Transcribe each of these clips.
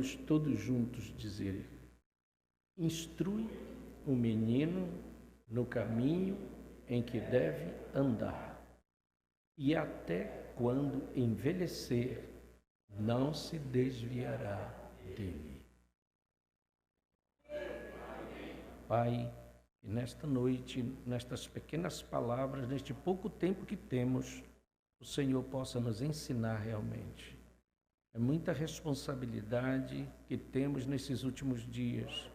Vamos todos juntos dizer: instrui o menino no caminho em que deve andar, e até quando envelhecer, não se desviará dele. Pai, que nesta noite, nestas pequenas palavras, neste pouco tempo que temos, o Senhor possa nos ensinar realmente. É muita responsabilidade que temos nesses últimos dias.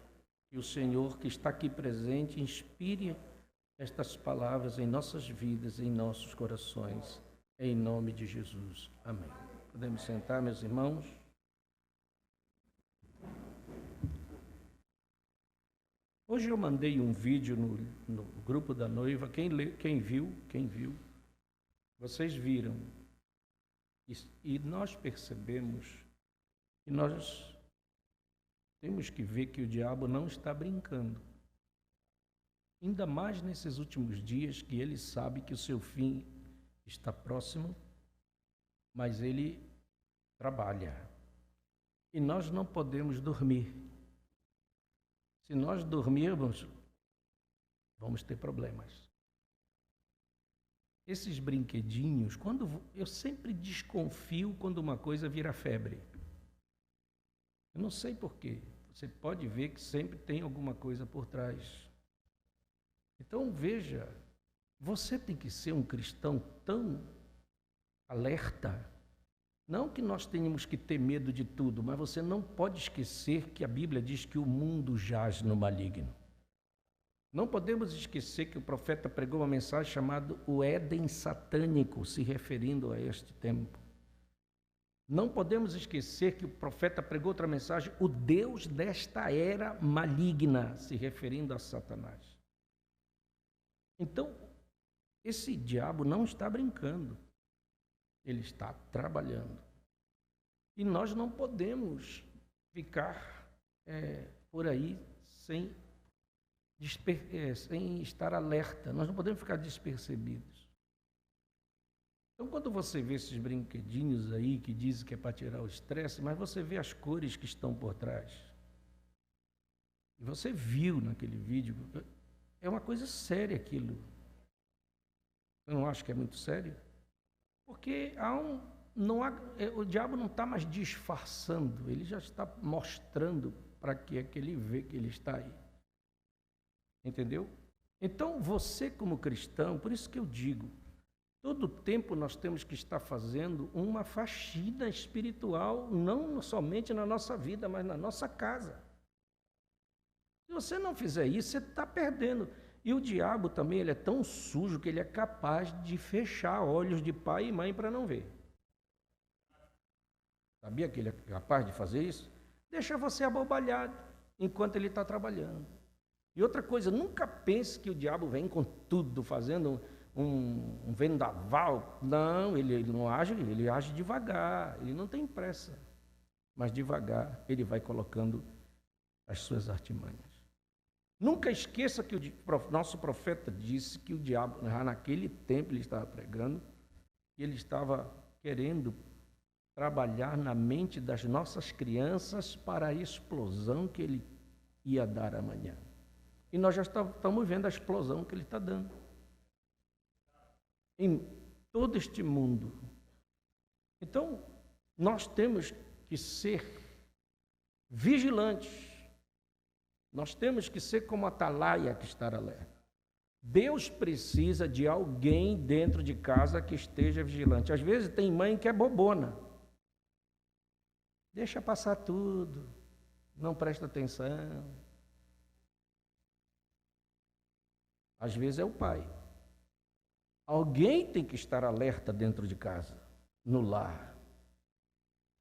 E o Senhor que está aqui presente inspire estas palavras em nossas vidas, em nossos corações. Em nome de Jesus. Amém. Podemos sentar, meus irmãos? Hoje eu mandei um vídeo no grupo da noiva. Quem viu, vocês viram. E nós percebemos que nós temos que ver que o diabo não está brincando. Ainda mais nesses últimos dias que ele sabe que o seu fim está próximo, mas ele trabalha. E nós não podemos dormir. Se nós dormirmos, vamos ter problemas. Esses brinquedinhos, eu sempre desconfio quando uma coisa vira febre. Eu não sei porquê. Você pode ver que sempre tem alguma coisa por trás. Então veja, você tem que ser um cristão tão alerta. Não que nós tenhamos que ter medo de tudo, mas você não pode esquecer que a Bíblia diz que o mundo jaz no maligno. Não podemos esquecer que o profeta pregou uma mensagem chamada o Éden satânico, se referindo a este tempo. Não podemos esquecer que o profeta pregou outra mensagem, o Deus desta era maligna, se referindo a Satanás. Então, esse diabo não está brincando, ele está trabalhando. E nós não podemos ficar por aí sem estar alerta, nós não podemos ficar despercebidos. Então, quando você vê esses brinquedinhos aí que dizem que é para tirar o estresse, mas você vê as cores que estão por trás. E você viu naquele vídeo, é uma coisa séria aquilo. Eu não acho que é muito sério. Porque o diabo não está mais disfarçando, ele já está mostrando para que é que ele vê que ele está aí. Entendeu? Então, você como cristão, por isso que eu digo, todo tempo nós temos que estar fazendo uma faxina espiritual, não somente na nossa vida, mas na nossa casa. Se você não fizer isso, você está perdendo. E o diabo também, ele é tão sujo que ele é capaz de fechar olhos de pai e mãe para não ver. Sabia que ele é capaz de fazer isso? Deixa você abobalhado enquanto ele está trabalhando. E outra coisa, nunca pense que o diabo vem com tudo, fazendo um vendaval. Não, ele não age, ele age devagar, ele não tem pressa. Mas devagar ele vai colocando as suas artimanhas. Nunca esqueça que o nosso profeta disse que o diabo, naquele tempo ele estava pregando, e ele estava querendo trabalhar na mente das nossas crianças para a explosão que ele ia dar amanhã. E nós já estamos vendo a explosão que ele está dando. Em todo este mundo. Então, nós temos que ser vigilantes. Nós temos que ser como a atalaia que está alerta. Deus precisa de alguém dentro de casa que esteja vigilante. Às vezes tem mãe que é bobona. Deixa passar tudo. Não presta atenção. Às vezes é o pai. Alguém tem que estar alerta dentro de casa, no lar.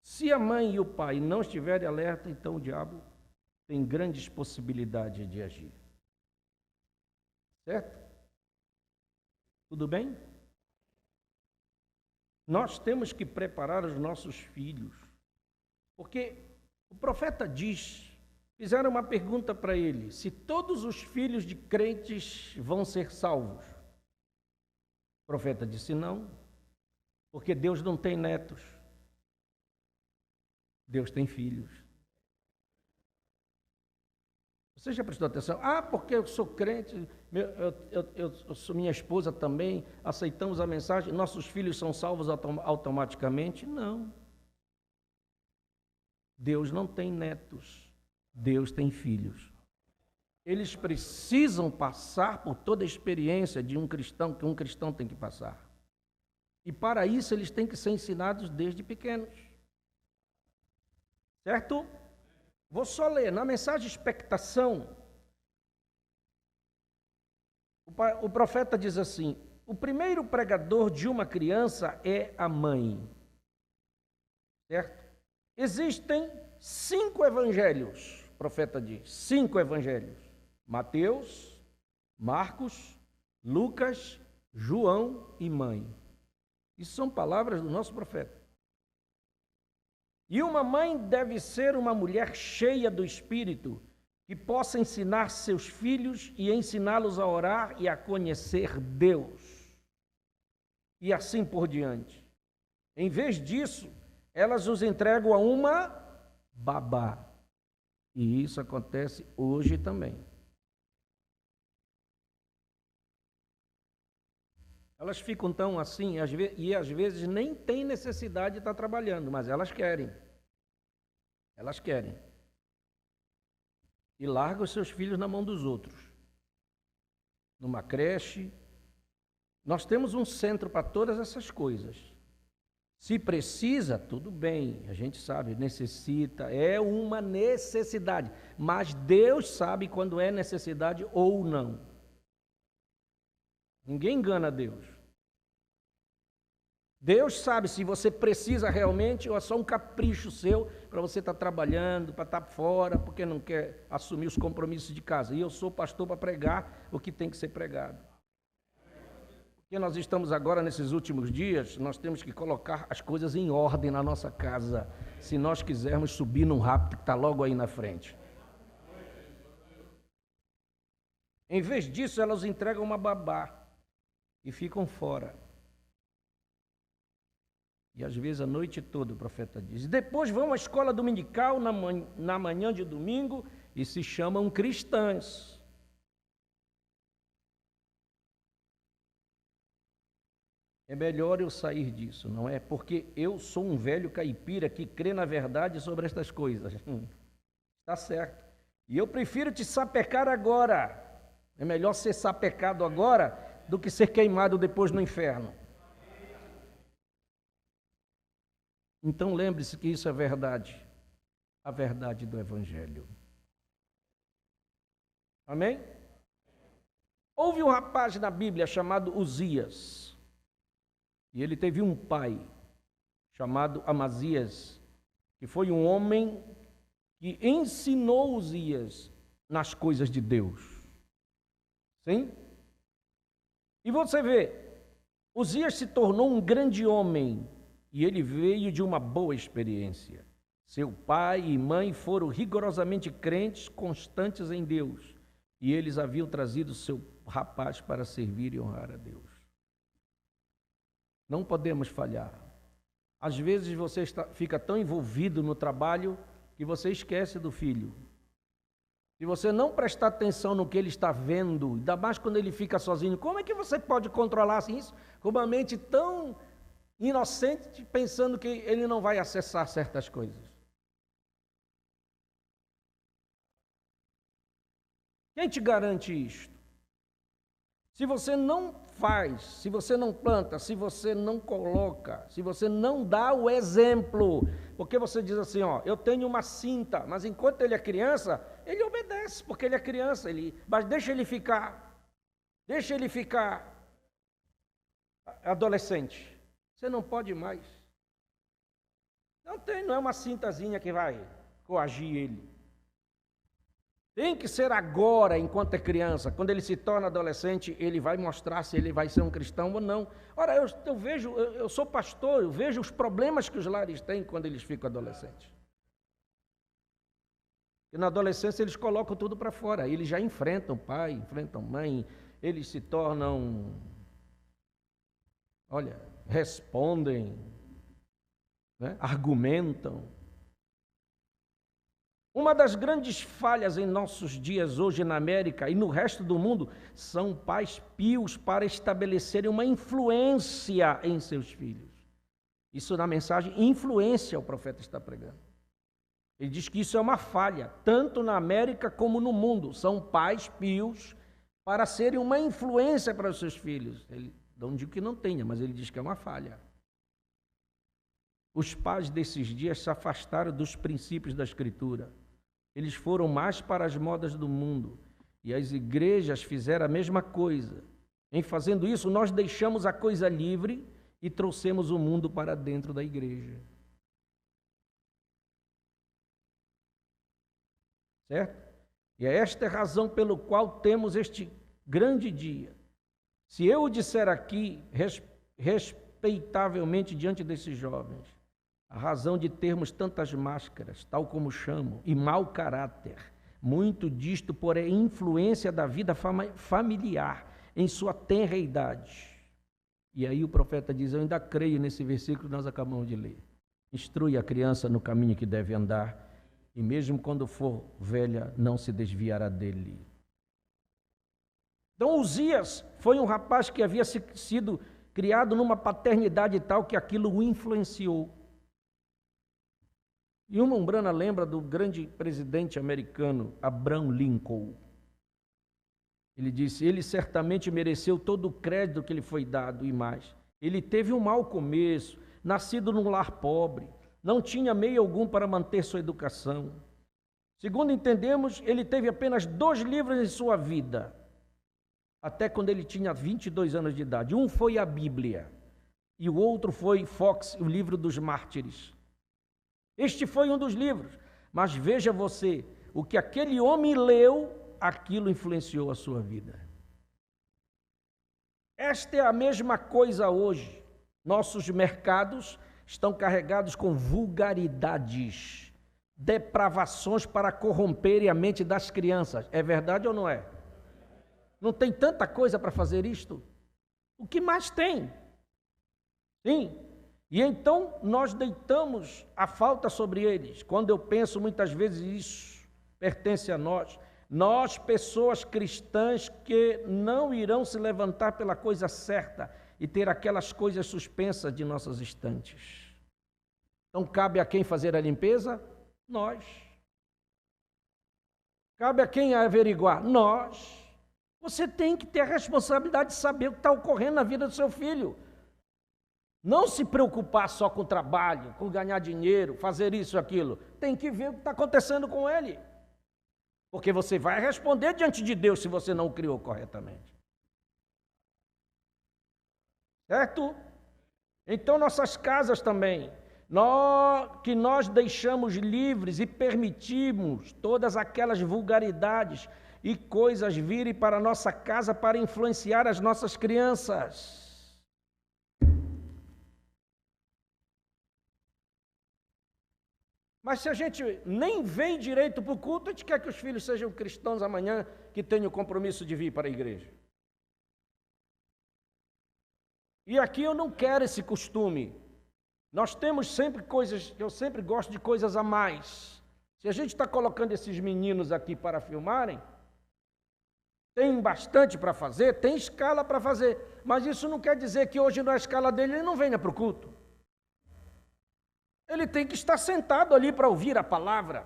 Se a mãe e o pai não estiverem alerta, então o diabo tem grandes possibilidades de agir. Certo? Tudo bem? Nós temos que preparar os nossos filhos, porque o profeta diz, fizeram uma pergunta para ele, se todos os filhos de crentes vão ser salvos. O profeta disse não, porque Deus não tem netos, Deus tem filhos. Você já prestou atenção? Ah, porque eu sou crente, minha esposa também, aceitamos a mensagem, nossos filhos são salvos automaticamente? Não. Deus não tem netos, Deus tem filhos. Eles precisam passar por toda a experiência de um cristão, que um cristão tem que passar. E para isso eles têm que ser ensinados desde pequenos. Certo? Vou só ler, na mensagem expectação, o profeta diz assim: o primeiro pregador de uma criança é a mãe. Certo? Existem 5 evangelhos, o profeta diz, 5 evangelhos. Mateus, Marcos, Lucas, João e mãe. Isso são palavras do nosso profeta. E uma mãe deve ser uma mulher cheia do Espírito, que possa ensinar seus filhos e ensiná-los a orar e a conhecer Deus. E assim por diante. Em vez disso, elas os entregam a uma babá. E isso acontece hoje também. Elas ficam tão assim, e às vezes nem tem necessidade de estar trabalhando, mas elas querem. Elas querem. E largam os seus filhos na mão dos outros. Numa creche. Nós temos um centro para todas essas coisas. Se precisa, tudo bem, a gente sabe, necessita, é uma necessidade. Mas Deus sabe quando é necessidade ou não. Ninguém engana Deus. Deus sabe se você precisa realmente ou é só um capricho seu para você estar trabalhando, para estar fora, porque não quer assumir os compromissos de casa. E eu sou pastor para pregar o que tem que ser pregado. Porque nós estamos agora, nesses últimos dias, nós temos que colocar as coisas em ordem na nossa casa, se nós quisermos subir num rápido que está logo aí na frente. Em vez disso, elas entregam uma babá e ficam fora. E às vezes a noite toda, o profeta diz. Depois vão à escola dominical na manhã de domingo e se chamam cristãs. É melhor eu sair disso, não é? Porque eu sou um velho caipira que crê na verdade sobre estas coisas. Está certo. E eu prefiro te sapecar agora. É melhor ser sapecado agora do que ser queimado depois no inferno. Então lembre-se que isso é verdade. A verdade do Evangelho. Amém? Houve um rapaz na Bíblia chamado Uzias. E ele teve um pai chamado Amazias, que foi um homem que ensinou Uzias nas coisas de Deus. Sim? E você vê, Uzias se tornou um grande homem e ele veio de uma boa experiência. Seu pai e mãe foram rigorosamente crentes, constantes em Deus, e eles haviam trazido seu rapaz para servir e honrar a Deus. Não podemos falhar. Às vezes você fica tão envolvido no trabalho que você esquece do filho. Se você não prestar atenção no que ele está vendo, ainda mais quando ele fica sozinho, como é que você pode controlar assim isso com uma mente tão inocente, pensando que ele não vai acessar certas coisas? Quem te garante isto? Se você não faz, se você não planta, se você não coloca, se você não dá o exemplo, porque você diz assim, ó, eu tenho uma cinta, mas enquanto ele é criança, ele obedece, porque ele é criança, mas deixa ele ficar adolescente. Você não pode mais. Não é uma cintazinha que vai coagir ele. Tem que ser agora, enquanto é criança. Quando ele se torna adolescente, ele vai mostrar se ele vai ser um cristão ou não. Ora, eu sou pastor, eu vejo os problemas que os lares têm quando eles ficam adolescentes. E na adolescência eles colocam tudo para fora. Eles já enfrentam pai, enfrentam mãe, eles se tornam, respondem, né? Argumentam. Uma das grandes falhas em nossos dias hoje na América e no resto do mundo são pais pios para estabelecerem uma influência em seus filhos. Isso na mensagem influência o profeta está pregando. Ele diz que isso é uma falha, tanto na América como no mundo. São pais pios para serem uma influência para os seus filhos. Ele não diz que não tenha, mas ele diz que é uma falha. Os pais desses dias se afastaram dos princípios da Escritura. Eles foram mais para as modas do mundo. E as igrejas fizeram a mesma coisa. Em fazendo isso, nós deixamos a coisa livre e trouxemos o mundo para dentro da igreja. Certo? E é esta a razão pelo qual temos este grande dia. Se eu disser aqui, respeitavelmente diante desses jovens, a razão de termos tantas máscaras, tal como chamo, e mau caráter, muito disto por influência da vida familiar em sua tenra idade. E aí o profeta diz, eu ainda creio nesse versículo que nós acabamos de ler. Instrui a criança no caminho que deve andar, e mesmo quando for velha, não se desviará dele. Então Uzias foi um rapaz que havia sido criado numa paternidade tal que aquilo o influenciou. E uma umbrana lembra do grande presidente americano, Abraham Lincoln. Ele disse, ele certamente mereceu todo o crédito que lhe foi dado e mais. Ele teve um mau começo, nascido num lar pobre, não tinha meio algum para manter sua educação. Segundo entendemos, ele teve apenas 2 livros em sua vida, até quando ele tinha 22 anos de idade. Um foi a Bíblia, e o outro foi Fox, o livro dos mártires. Este foi um dos livros, mas veja você, o que aquele homem leu, aquilo influenciou a sua vida. Esta é a mesma coisa hoje. Nossos mercados estão carregados com vulgaridades, depravações para corromperem a mente das crianças. É verdade ou não é? Não tem tanta coisa para fazer isto? O que mais tem? Sim. E então nós deitamos a falta sobre eles. Quando eu penso muitas vezes isso pertence a nós. Nós, pessoas cristãs que não irão se levantar pela coisa certa e ter aquelas coisas suspensas de nossas estantes. Então cabe a quem fazer a limpeza? Nós. Cabe a quem averiguar? Nós. Você tem que ter a responsabilidade de saber o que está ocorrendo na vida do seu filho. Não se preocupar só com o trabalho, com ganhar dinheiro, fazer isso, aquilo. Tem que ver o que está acontecendo com ele. Porque você vai responder diante de Deus se você não o criou corretamente. Certo? Então nossas casas também, que nós deixamos livres e permitimos todas aquelas vulgaridades e coisas virem para a nossa casa para influenciar as nossas crianças. Mas se a gente nem vem direito para o culto, a gente quer que os filhos sejam cristãos amanhã, que tenham o compromisso de vir para a igreja. E aqui eu não quero esse costume. Nós temos sempre coisas, eu sempre gosto de coisas a mais. Se a gente está colocando esses meninos aqui para filmarem, tem bastante para fazer, tem escala para fazer. Mas isso não quer dizer que hoje na escala dele ele não venha para o culto. Ele tem que estar sentado ali para ouvir a palavra.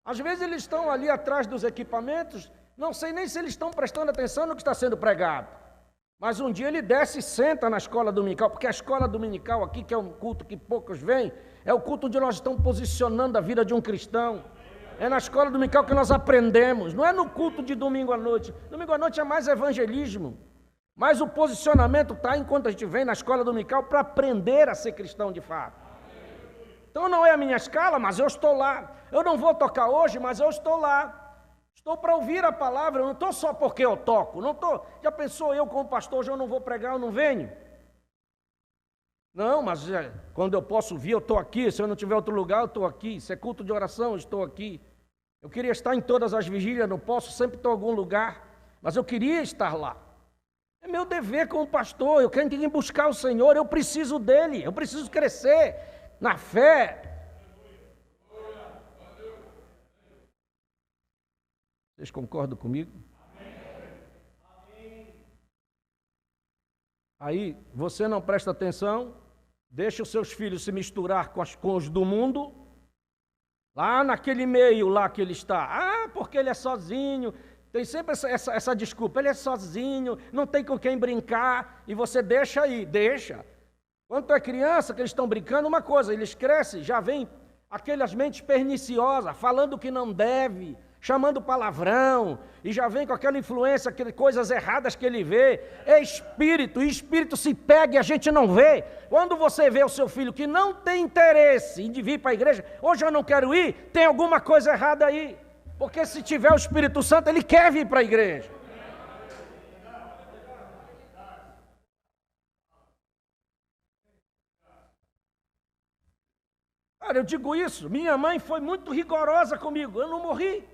Às vezes eles estão ali atrás dos equipamentos, não sei nem se eles estão prestando atenção no que está sendo pregado. Mas um dia ele desce e senta na escola dominical, porque a escola dominical aqui, que é um culto que poucos vêm, é o culto onde nós estamos posicionando a vida de um cristão. É na escola dominical que nós aprendemos, não é no culto de domingo à noite. Domingo à noite é mais evangelismo. Mas o posicionamento está enquanto a gente vem na escola dominical para aprender a ser cristão de fato. Então não é a minha escala, mas eu estou lá. Eu não vou tocar hoje, mas eu estou lá. Estou para ouvir a palavra, eu não estou só porque eu toco. Não estou. Já pensou eu como pastor, hoje eu não vou pregar, eu não venho? Não, mas quando eu posso vir, eu estou aqui. Se eu não tiver outro lugar, eu estou aqui. Se é culto de oração, eu estou aqui. Eu queria estar em todas as vigílias, não posso, sempre estou em algum lugar. Mas eu queria estar lá. É meu dever como pastor, eu quero ir buscar o Senhor, eu preciso dEle, eu preciso crescer na fé. Vocês concordam comigo? Aí você não presta atenção, deixa os seus filhos se misturar com os do mundo, lá naquele meio lá que ele está. Ah, porque ele é sozinho. Tem sempre essa desculpa, ele é sozinho, não tem com quem brincar, e você deixa aí, deixa. Quando é criança, que eles estão brincando, uma coisa, eles crescem, já vem aquelas mentes perniciosas, falando o que não deve, chamando palavrão, e já vem com aquela influência, aquelas coisas erradas que ele vê. É espírito, e espírito se pega e a gente não vê. Quando você vê o seu filho que não tem interesse em vir para a igreja, hoje eu não quero ir, tem alguma coisa errada aí. Porque se tiver o Espírito Santo, ele quer vir para a igreja. Cara, eu digo isso, minha mãe foi muito rigorosa comigo, eu não morri.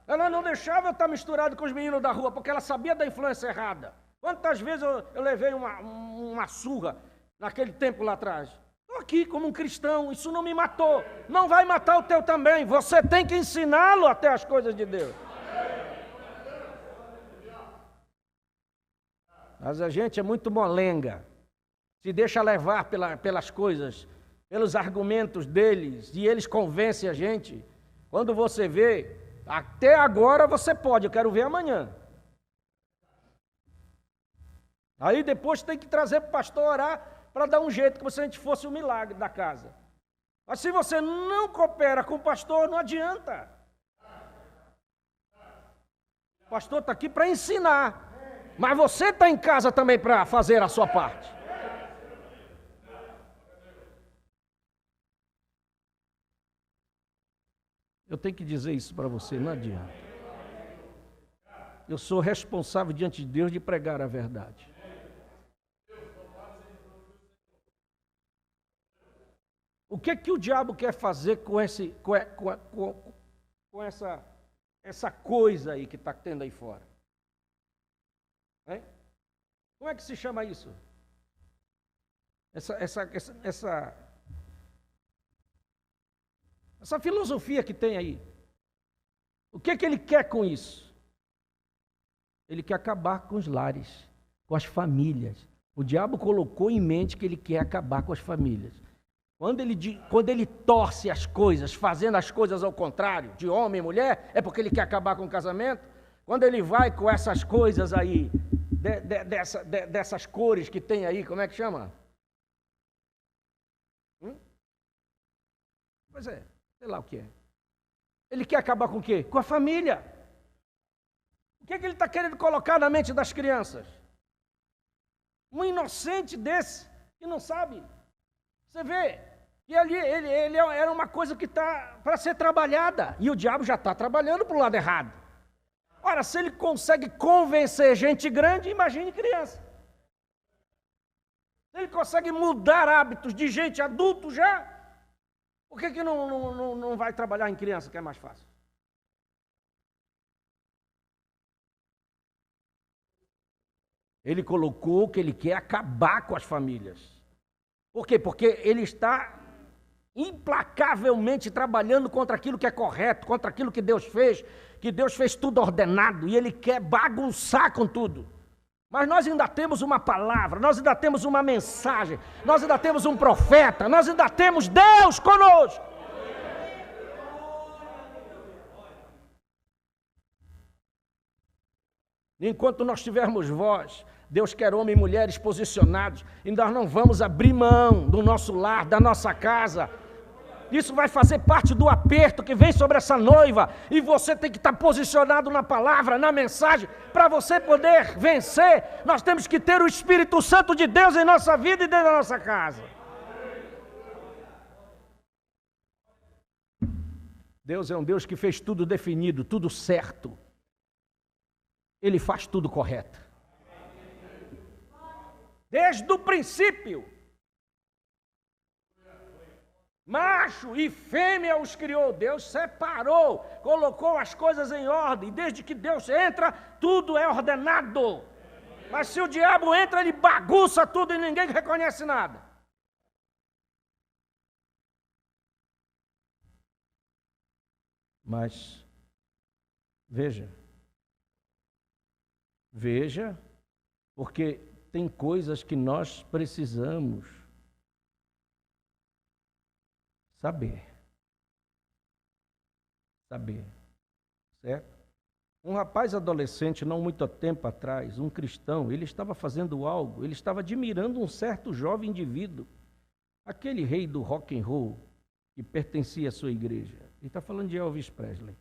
Ela não deixava eu estar misturado com os meninos da rua, porque ela sabia da influência errada. Quantas vezes eu levei uma surra naquele tempo lá atrás? Estou aqui como um cristão, isso não me matou. Não vai matar o teu também. Você tem que ensiná-lo até as coisas de Deus. Mas a gente é muito molenga. Se deixa levar pelas coisas, pelos argumentos deles, e eles convencem a gente. Quando você vê, até agora você pode, eu quero ver amanhã. Aí depois tem que trazer para o pastor orar, para dar um jeito, como se a gente fosse o milagre da casa. Mas se você não coopera com o pastor, não adianta. O pastor está aqui para ensinar, mas você está em casa também para fazer a sua parte. Eu tenho que dizer isso para você, não adianta. Eu sou responsável diante de Deus de pregar a verdade. O que o diabo quer fazer com essa coisa aí que está tendo aí fora? Hein? Como é que se chama isso? Essa filosofia que tem aí. O que ele quer com isso? Ele quer acabar com os lares, com as famílias. O diabo colocou em mente que ele quer acabar com as famílias. Quando ele torce as coisas, fazendo as coisas ao contrário, de homem e mulher, é porque ele quer acabar com o casamento. Quando ele vai com essas coisas aí, dessas cores que tem aí, como é que chama? Pois é, sei lá o que é. Ele quer acabar com o quê? Com a família. O que ele está querendo colocar na mente das crianças? Um inocente desse, que não sabe. Você vê, e ali ele era uma coisa que está para ser trabalhada, e o diabo já está trabalhando para o lado errado. Ora, se ele consegue convencer gente grande, imagine criança. Se ele consegue mudar hábitos de gente adulto já, por que não vai trabalhar em criança, que é mais fácil? Ele colocou que ele quer acabar com as famílias. Por quê? Porque ele está implacavelmente trabalhando contra aquilo que é correto, contra aquilo que Deus fez tudo ordenado, e ele quer bagunçar com tudo. Mas nós ainda temos uma palavra, nós ainda temos uma mensagem, nós ainda temos um profeta, nós ainda temos Deus conosco. Enquanto nós tivermos voz, Deus quer homens e mulheres posicionados, e nós não vamos abrir mão do nosso lar, da nossa casa. Isso vai fazer parte do aperto que vem sobre essa noiva, e você tem que estar posicionado na palavra, na mensagem, para você poder vencer. Nós temos que ter o Espírito Santo de Deus em nossa vida e dentro da nossa casa. Deus é um Deus que fez tudo definido, tudo certo. Ele faz tudo correto. Desde o princípio, macho e fêmea os criou, Deus separou, colocou as coisas em ordem, desde que Deus entra, tudo é ordenado. Mas se o diabo entra, ele bagunça tudo e ninguém reconhece nada. Mas, veja, porque tem coisas que nós precisamos saber, certo? Um rapaz adolescente, não muito tempo atrás, um cristão, ele estava fazendo algo, ele estava admirando um certo jovem indivíduo, aquele rei do rock and roll que pertencia à sua igreja. Ele está falando de Elvis Presley.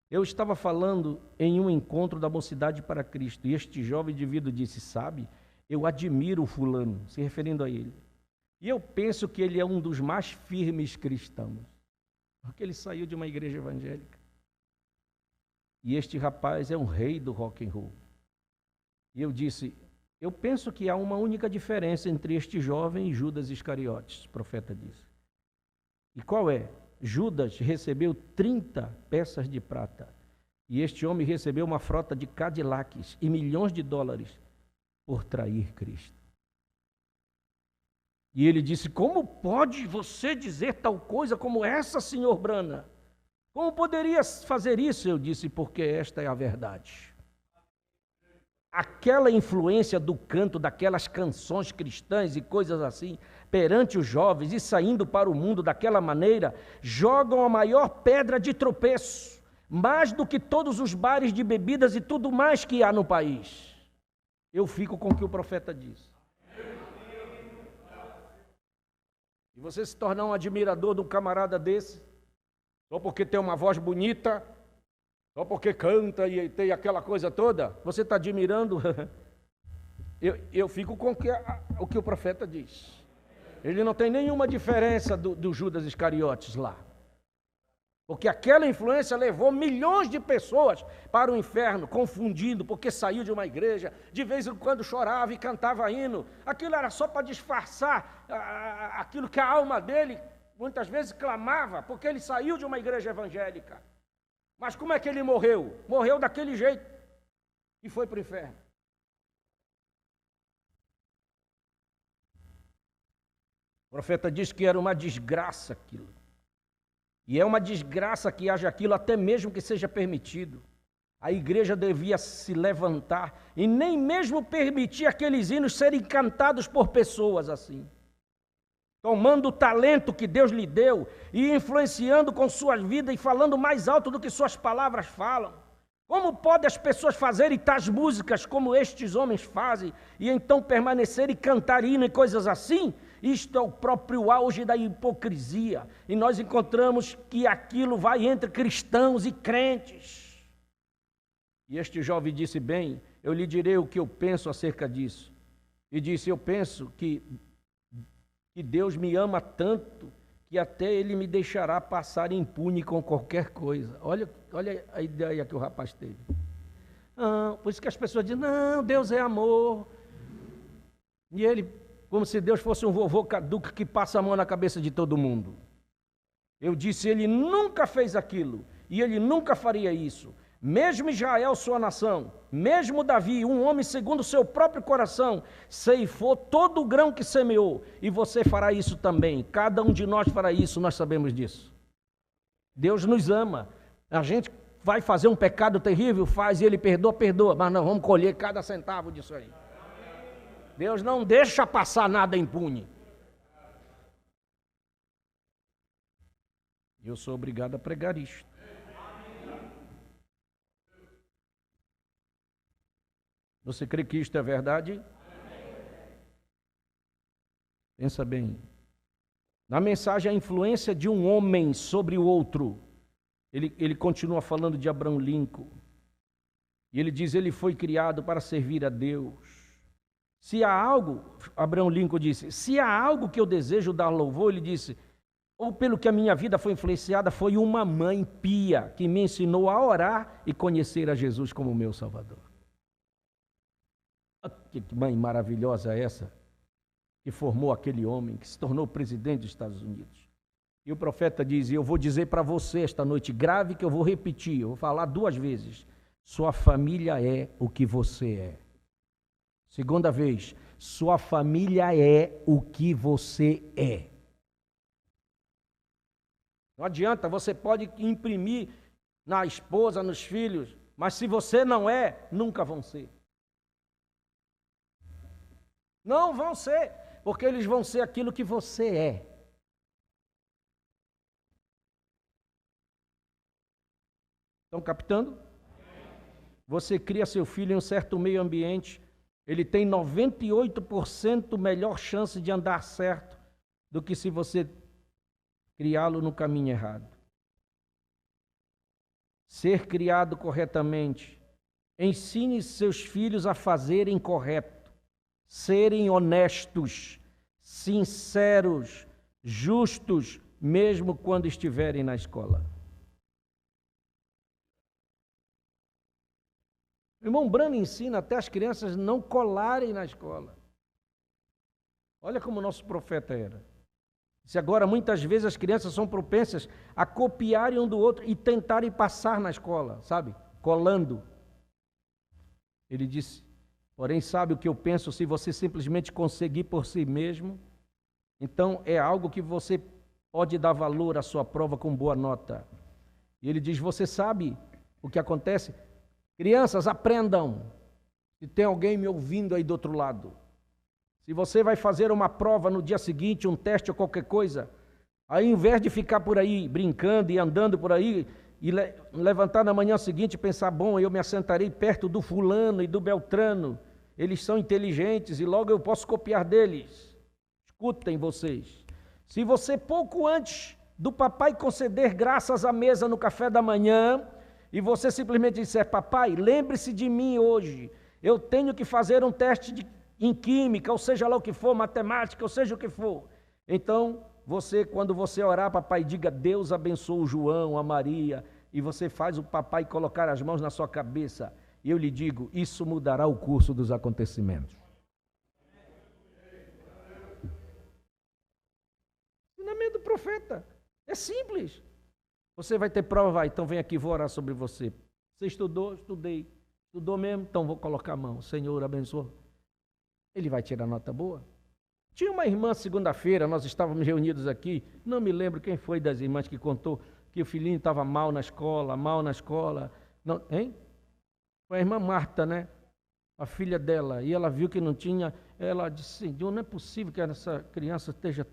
Eu estava falando em um encontro da Mocidade para Cristo, e este jovem indivíduo disse, sabe, eu admiro o fulano, se referindo a ele. E eu penso que ele é um dos mais firmes cristãos, porque ele saiu de uma igreja evangélica. E este rapaz é um rei do rock and roll. E eu disse, eu penso que há uma única diferença entre este jovem e Judas Iscariotes, o profeta disse. E qual é? Judas recebeu 30 peças de prata. E este homem recebeu uma frota de Cadillacs e milhões de dólares por trair Cristo. E ele disse, como pode você dizer tal coisa como essa, senhor Brana? Como poderia fazer isso? Eu disse, porque esta é a verdade. Aquela influência do canto, daquelas canções cristãs e coisas assim, perante os jovens e saindo para o mundo daquela maneira, jogam a maior pedra de tropeço, mais do que todos os bares de bebidas e tudo mais que há no país. Eu fico com o que o profeta diz. E você se tornar um admirador de um camarada desse, só porque tem uma voz bonita, só porque canta e tem aquela coisa toda, você está admirando? eu fico com o que o profeta diz. Ele não tem nenhuma diferença do Judas Iscariotes lá. Porque aquela influência levou milhões de pessoas para o inferno, confundindo, porque saiu de uma igreja, de vez em quando chorava e cantava hino. Aquilo era só para disfarçar aquilo que a alma dele muitas vezes clamava, porque ele saiu de uma igreja evangélica. Mas como é que ele morreu? Morreu daquele jeito e foi para o inferno. O profeta disse que era uma desgraça aquilo. E é uma desgraça que haja aquilo, até mesmo que seja permitido. A igreja devia se levantar e nem mesmo permitir aqueles hinos serem cantados por pessoas assim. Tomando o talento que Deus lhe deu e influenciando com sua vida e falando mais alto do que suas palavras falam. Como podem as pessoas fazerem tais músicas como estes homens fazem e então permanecer e cantar hino e coisas assim? Isto é o próprio auge da hipocrisia. E nós encontramos que aquilo vai entre cristãos e crentes. E este jovem disse bem, eu lhe direi o que eu penso acerca disso. E disse, eu penso que Deus me ama tanto que até Ele me deixará passar impune com qualquer coisa. Olha a ideia que o rapaz teve. Por isso que as pessoas dizem, não, Deus é amor. E ele, como se Deus fosse um vovô caduco que passa a mão na cabeça de todo mundo. Eu disse, Ele nunca fez aquilo, e Ele nunca faria isso. Mesmo Israel, sua nação, mesmo Davi, um homem segundo o seu próprio coração, ceifou todo o grão que semeou, e você fará isso também, cada um de nós fará isso, nós sabemos disso. Deus nos ama, a gente vai fazer um pecado terrível, faz e Ele perdoa, mas não, vamos colher cada centavo disso aí. Deus não deixa passar nada impune. E eu sou obrigado a pregar isto. Você crê que isto é verdade? Pensa bem. Na mensagem, a influência de um homem sobre o outro. Ele continua falando de Abraham Lincoln. E ele diz, ele foi criado para servir a Deus. Se há algo, Abraham Lincoln disse, se há algo que eu desejo dar louvor, ele disse, ou pelo que a minha vida foi influenciada, foi uma mãe pia que me ensinou a orar e conhecer a Jesus como meu Salvador. Que mãe maravilhosa é essa, que formou aquele homem, que se tornou presidente dos Estados Unidos. E o profeta diz, e eu vou dizer para você esta noite, grave que eu vou repetir, eu vou falar 2 vezes, sua família é o que você é. Segunda vez, sua família é o que você é. Não adianta, você pode imprimir na esposa, nos filhos, mas se você não é, nunca vão ser. Não vão ser, porque eles vão ser aquilo que você é. Estão captando? Você cria seu filho em um certo meio ambiente, ele tem 98% melhor chance de andar certo do que se você criá-lo no caminho errado. Ser criado corretamente. Ensine seus filhos a fazerem correto, serem honestos, sinceros, justos, mesmo quando estiverem na escola. O irmão Brano ensina até as crianças não colarem na escola. Olha como o nosso profeta era. Se agora muitas vezes as crianças são propensas a copiarem um do outro e tentarem passar na escola, sabe? Colando. Ele disse, porém sabe o que eu penso, se você simplesmente conseguir por si mesmo, então é algo que você pode dar valor à sua prova com boa nota. E ele diz, você sabe o que acontece? Crianças, aprendam. Se tem alguém me ouvindo aí do outro lado. Se você vai fazer uma prova no dia seguinte, um teste ou qualquer coisa, aí, ao invés de ficar por aí brincando e andando por aí, e levantar na manhã seguinte e pensar, bom, eu me assentarei perto do fulano e do beltrano, eles são inteligentes e logo eu posso copiar deles. Escutem vocês. Se você pouco antes do papai conceder graças à mesa no café da manhã, e você simplesmente disser, papai, lembre-se de mim hoje, eu tenho que fazer um teste em química, ou seja lá o que for, matemática, ou seja o que for. Então, você, quando você orar, papai, diga, Deus abençoe o João, a Maria, e você faz o papai colocar as mãos na sua cabeça, e eu lhe digo, isso mudará o curso dos acontecimentos. Ensinamento do profeta, é simples. Você vai ter prova, vai, então vem aqui, vou orar sobre você. Você estudou? Estudei. Estudou mesmo? Então vou colocar a mão. Senhor, abençoa. Ele vai tirar nota boa. Tinha uma irmã, segunda-feira, nós estávamos reunidos aqui, não me lembro quem foi das irmãs que contou que o filhinho estava mal na escola. Não, hein? Foi a irmã Marta, né? A filha dela. E ela viu que não tinha, ela disse, Senhor, não é possível que essa criança esteja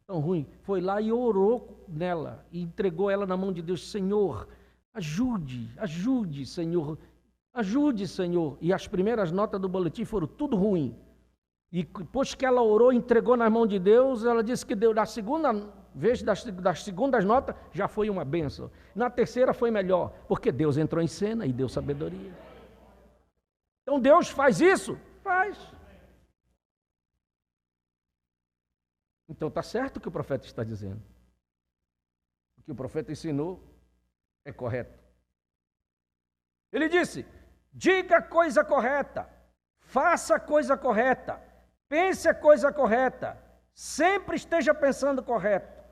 tão ruim. Foi lá e orou nela e entregou ela na mão de Deus. Senhor, ajude, Senhor, ajude, Senhor. E as primeiras notas do boletim foram tudo ruim. E depois que ela orou e entregou nas mãos de Deus, ela disse que deu, na segunda vez, das segundas notas, já foi uma bênção. Na terceira foi melhor, porque Deus entrou em cena e deu sabedoria. Então Deus faz isso? Faz. Então está certo o que o profeta está dizendo. O que o profeta ensinou é correto. Ele disse, diga a coisa correta, faça a coisa correta, pense a coisa correta, sempre esteja pensando correto.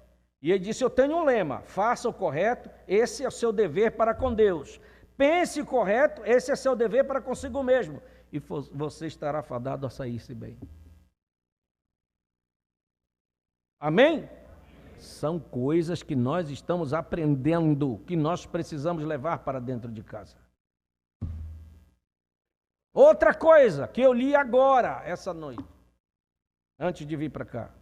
E ele disse, eu tenho um lema, faça o correto, esse é o seu dever para com Deus. Pense o correto, esse é seu dever para consigo mesmo. E você estará fadado a sair-se bem. Amém? São coisas que nós estamos aprendendo, que nós precisamos levar para dentro de casa. Outra coisa que eu li agora, essa noite, antes de vir para cá.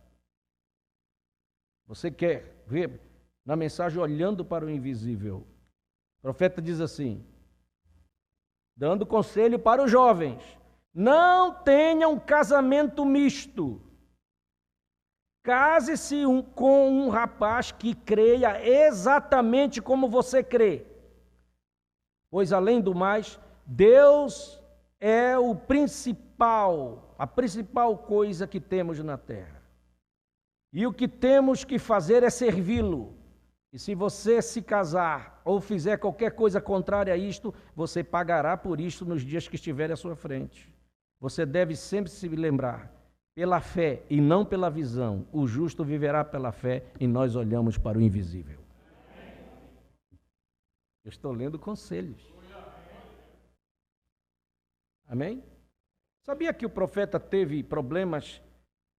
Você quer ver na mensagem olhando para o invisível? O profeta diz assim, dando conselho para os jovens, não tenha um casamento misto. Case-se com um rapaz que creia exatamente como você crê. Pois, além do mais, Deus é a principal coisa que temos na terra. E o que temos que fazer é servi-lo. E se você se casar ou fizer qualquer coisa contrária a isto, você pagará por isto nos dias que estiver à sua frente. Você deve sempre se lembrar, pela fé e não pela visão, o justo viverá pela fé e nós olhamos para o invisível. Eu estou lendo conselhos. Amém? Sabia que o profeta teve problemas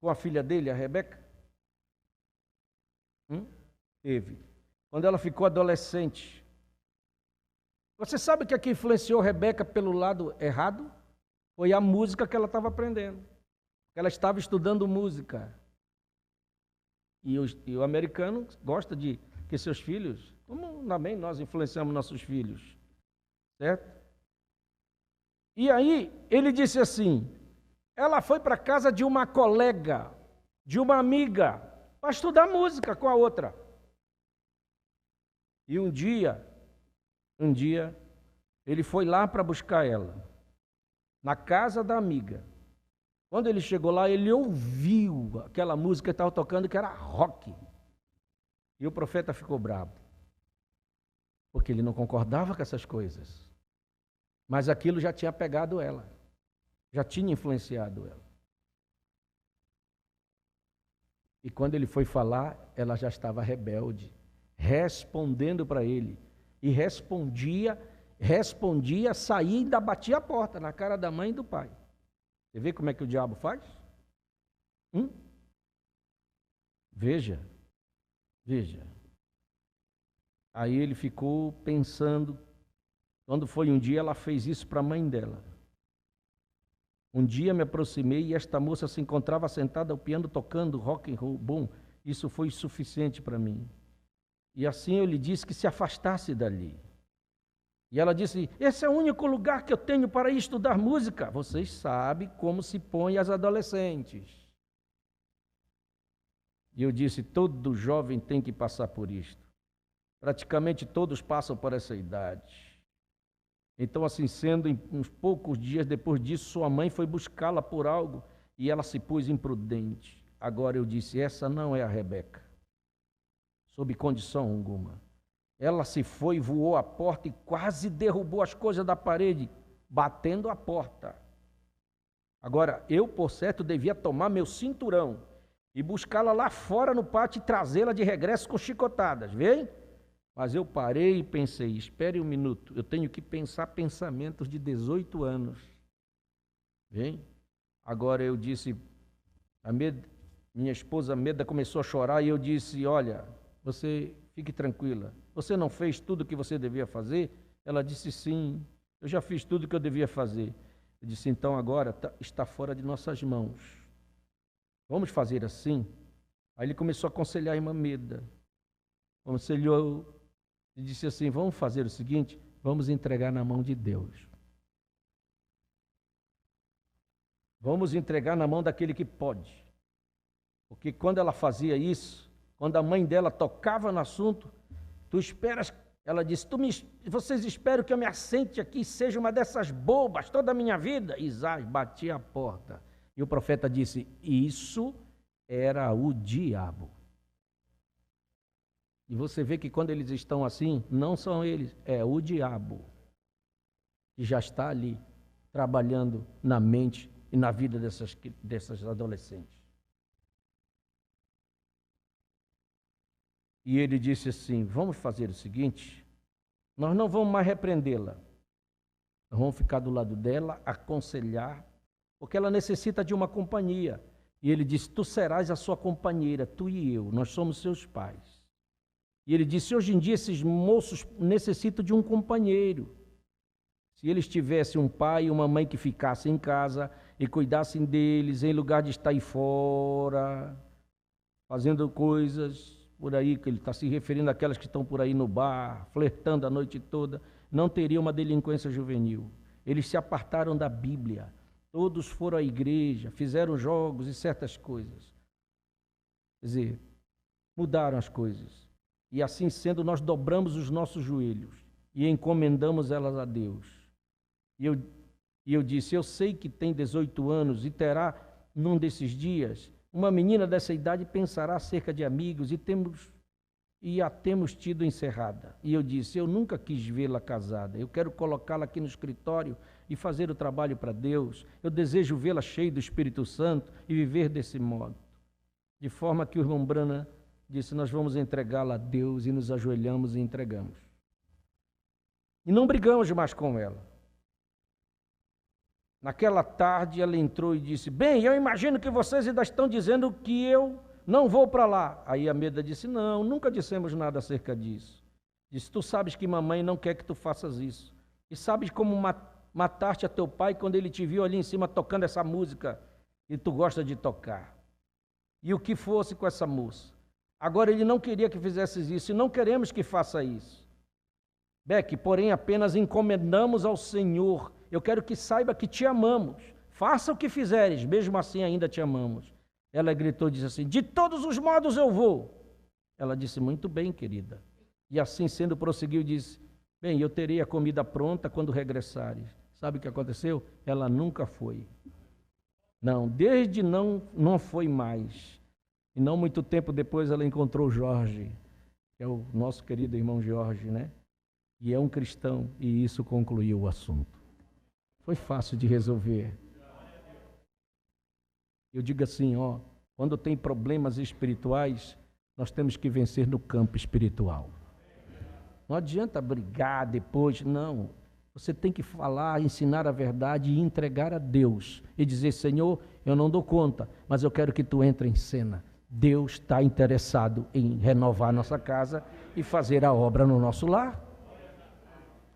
com a filha dele, a Rebeca? Teve. quando ela ficou adolescente. Você sabe que a que influenciou Rebeca pelo lado errado? Foi a música que ela estava aprendendo. Ela estava estudando música. E o americano gosta de que seus filhos, como também nós influenciamos nossos filhos, certo? E aí ele disse assim, ela foi para a casa de uma colega, de uma amiga, para estudar música com a outra. E um dia, ele foi lá para buscar ela, na casa da amiga. Quando ele chegou lá, ele ouviu aquela música que estava tocando, que era rock. E o profeta ficou bravo, porque ele não concordava com essas coisas. Mas aquilo já tinha pegado ela, já tinha influenciado ela. E quando ele foi falar, ela já estava rebelde, respondendo para ele. E respondia, saía e ainda batia a porta na cara da mãe e do pai. Você vê como é que o diabo faz? Veja. Aí ele ficou pensando. Quando foi um dia, ela fez isso para a mãe dela. Um dia me aproximei e esta moça se encontrava sentada ao piano tocando rock and roll. Bom, isso foi suficiente para mim. E assim eu lhe disse que se afastasse dali. E ela disse, esse é o único lugar que eu tenho para ir estudar música. Vocês sabem como se põe as adolescentes. E eu disse, todo jovem tem que passar por isto. Praticamente todos passam por essa idade. Então, assim sendo, em uns poucos dias depois disso, sua mãe foi buscá-la por algo e ela se pôs imprudente. Agora eu disse, essa não é a Rebeca, sob condição alguma. Ela se foi, voou à porta e quase derrubou as coisas da parede, batendo a porta. Agora, eu, por certo, devia tomar meu cinturão e buscá-la lá fora no pátio e trazê-la de regresso com chicotadas, vem? Mas eu parei e pensei, espere um minuto, eu tenho que pensar pensamentos de 18 anos. Vem? Agora eu disse, minha esposa Meda começou a chorar e eu disse, olha, você fique tranquila, você não fez tudo o que você devia fazer? Ela disse, sim, eu já fiz tudo o que eu devia fazer. Eu disse, então agora está fora de nossas mãos. Vamos fazer assim? Aí ele começou a aconselhar a irmã Meda. Aconselhou e disse assim, vamos fazer o seguinte, vamos entregar na mão de Deus. Vamos entregar na mão daquele que pode. Porque quando ela fazia isso, quando a mãe dela tocava no assunto, tu esperas, ela disse, vocês esperam que eu me assente aqui e seja uma dessas bobas toda a minha vida? Isaac batia a porta. E o profeta disse, isso era o diabo. E você vê que quando eles estão assim, não são eles, é o diabo que já está ali, trabalhando na mente e na vida dessas adolescentes. E ele disse assim, vamos fazer o seguinte, nós não vamos mais repreendê-la, nós vamos ficar do lado dela, aconselhar, porque ela necessita de uma companhia. E ele disse, tu serás a sua companheira, tu e eu, nós somos seus pais. E ele disse, hoje em dia esses moços necessitam de um companheiro. Se eles tivessem um pai e uma mãe que ficassem em casa e cuidassem deles, em lugar de estar aí fora, fazendo coisas por aí, que ele está se referindo àquelas que estão por aí no bar, flertando a noite toda, não teria uma delinquência juvenil. Eles se apartaram da Bíblia, todos foram à igreja, fizeram jogos e certas coisas. Quer dizer, mudaram as coisas. E assim sendo, nós dobramos os nossos joelhos e encomendamos elas a Deus. E eu disse, eu sei que tem 18 anos e terá, num desses dias, uma menina dessa idade pensará acerca de amigos e a temos tido encerrada. E eu disse, eu nunca quis vê-la casada, eu quero colocá-la aqui no escritório e fazer o trabalho para Deus. Eu desejo vê-la cheia do Espírito Santo e viver desse modo. De forma que o irmão Branham disse, nós vamos entregá-la a Deus e nos ajoelhamos e entregamos. E não brigamos mais com ela. Naquela tarde ela entrou e disse, bem, eu imagino que vocês ainda estão dizendo que eu não vou para lá. Aí a Meda disse, não, nunca dissemos nada acerca disso. Disse, tu sabes que mamãe não quer que tu faças isso. E sabes como mataste a teu pai quando ele te viu ali em cima tocando essa música que tu gosta de tocar. E o que fosse com essa moça. Agora ele não queria que fizesses isso e não queremos que faça isso. Beck, porém apenas encomendamos ao Senhor. Eu quero que saiba que te amamos. Faça o que fizeres, mesmo assim ainda te amamos. Ela gritou e disse assim, de todos os modos eu vou. Ela disse, muito bem, querida. E assim sendo, prosseguiu e disse, bem, eu terei a comida pronta quando regressares. Sabe o que aconteceu? Ela nunca foi. Não, desde não foi mais. E não muito tempo depois ela encontrou Jorge, que é o nosso querido irmão Jorge, né? E é um cristão, e isso concluiu o assunto. Foi fácil de resolver. Eu digo assim, quando tem problemas espirituais, nós temos que vencer no campo espiritual. Não adianta brigar depois, não. Você tem que falar, ensinar a verdade e entregar a Deus. E dizer, Senhor, eu não dou conta, mas eu quero que tu entre em cena. Deus está interessado em renovar nossa casa e fazer a obra no nosso lar.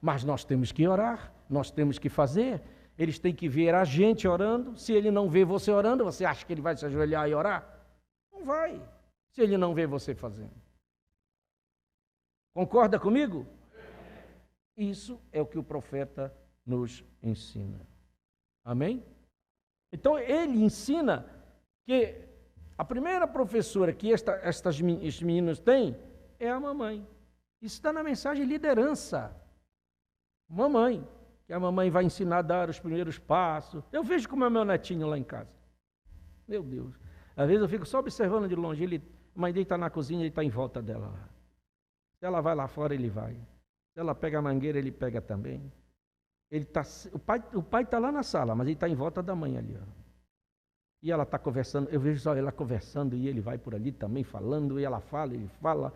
Mas nós temos que orar, nós temos que fazer. Eles têm que ver a gente orando. Se ele não vê você orando, você acha que ele vai se ajoelhar e orar? Não vai, se ele não vê você fazendo. Concorda comigo? Isso é o que o profeta nos ensina. Amém? Então, ele ensina que a primeira professora que estes meninos têm é a mamãe. Isso está na mensagem liderança. Mamãe, que a mamãe vai ensinar a dar os primeiros passos. Eu vejo como é meu netinho lá em casa. Meu Deus. Às vezes eu fico só observando de longe. A mãe dele está na cozinha, ele está em volta dela lá. Se ela vai lá fora, ele vai. Se ela pega a mangueira, ele pega também. O pai está lá na sala, mas ele está em volta da mãe ali. E ela está conversando, eu vejo só ela conversando, e ele vai por ali também falando, e ela fala, ele fala